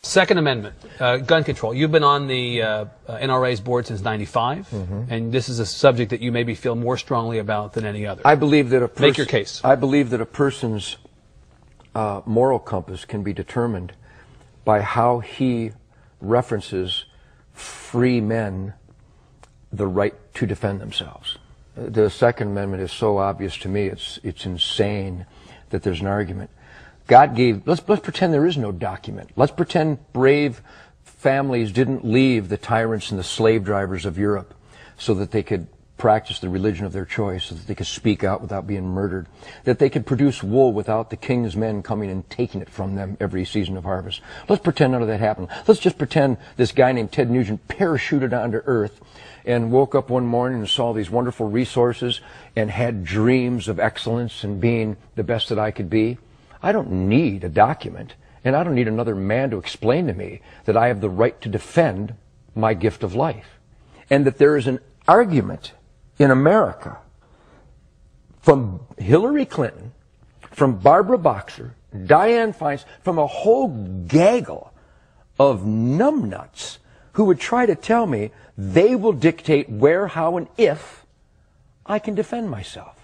Second Amendment, gun control. You've been on the NRA's board since '95, and this is a subject that you maybe feel more strongly about than any other. I believe that make your case. I believe that a person's moral compass can be determined by how he references free men the right to defend themselves. The Second Amendment is so obvious to me, it's insane that there's an argument. God gave, let's pretend there is no document. Let's pretend brave families didn't leave the tyrants and the slave drivers of Europe so that they could practice the religion of their choice, so that they could speak out without being murdered, that they could produce wool without the king's men coming and taking it from them every season of harvest. Let's pretend none of that happened. Let's just pretend this guy named Ted Nugent parachuted onto Earth and woke up one morning and saw these wonderful resources and had dreams of excellence and being the best that I could be. I don't need a document, and I don't need another man to explain to me that I have the right to defend my gift of life. And that there is an argument in America from Hillary Clinton, from Barbara Boxer, Dianne Feinstein, from a whole gaggle of numbnuts who would try to tell me they will dictate where, how, and if I can defend myself.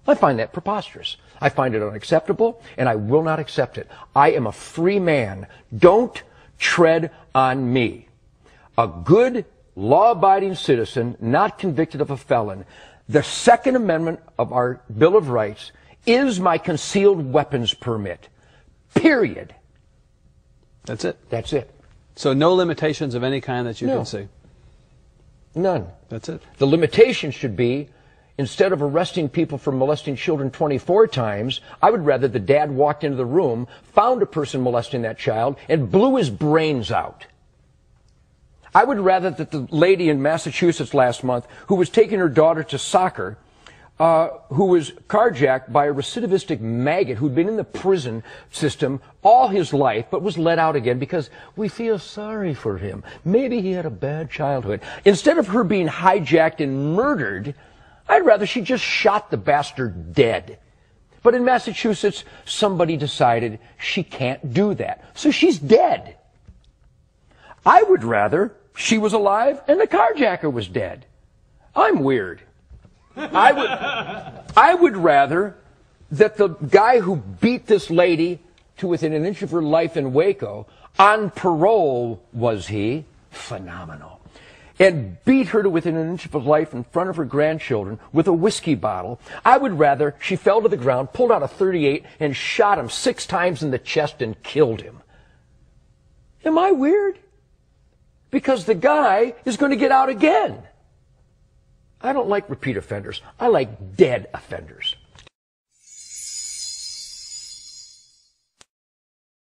I find that preposterous. I find it unacceptable, and I will not accept it. I am a free man. Don't tread on me. A good, law-abiding citizen, not convicted of a felon. The Second Amendment of our Bill of Rights is my concealed weapons permit. Period. That's it. That's it. So no limitations of any kind that you can see? None. That's it. The limitation should be, instead of arresting people for molesting children 24 times, I would rather the dad walked into the room, found a person molesting that child, and blew his brains out. I would rather that the lady in Massachusetts last month who was taking her daughter to soccer, who was carjacked by a recidivistic maggot who'd been in the prison system all his life but was let out again because we feel sorry for him. Maybe he had a bad childhood. Instead of her being hijacked and murdered, I'd rather she just shot the bastard dead. But in Massachusetts, somebody decided she can't do that. So she's dead. I would rather she was alive and the carjacker was dead. I'm weird. I would rather that the guy who beat this lady to within an inch of her life in Waco, on parole was he, phenomenal, and beat her to within an inch of her life in front of her grandchildren with a whiskey bottle. I would rather she fell to the ground, pulled out a .38, and shot him 6 times in the chest and killed him. Am I weird? Because the guy is going to get out again. I don't like repeat offenders. I like dead offenders.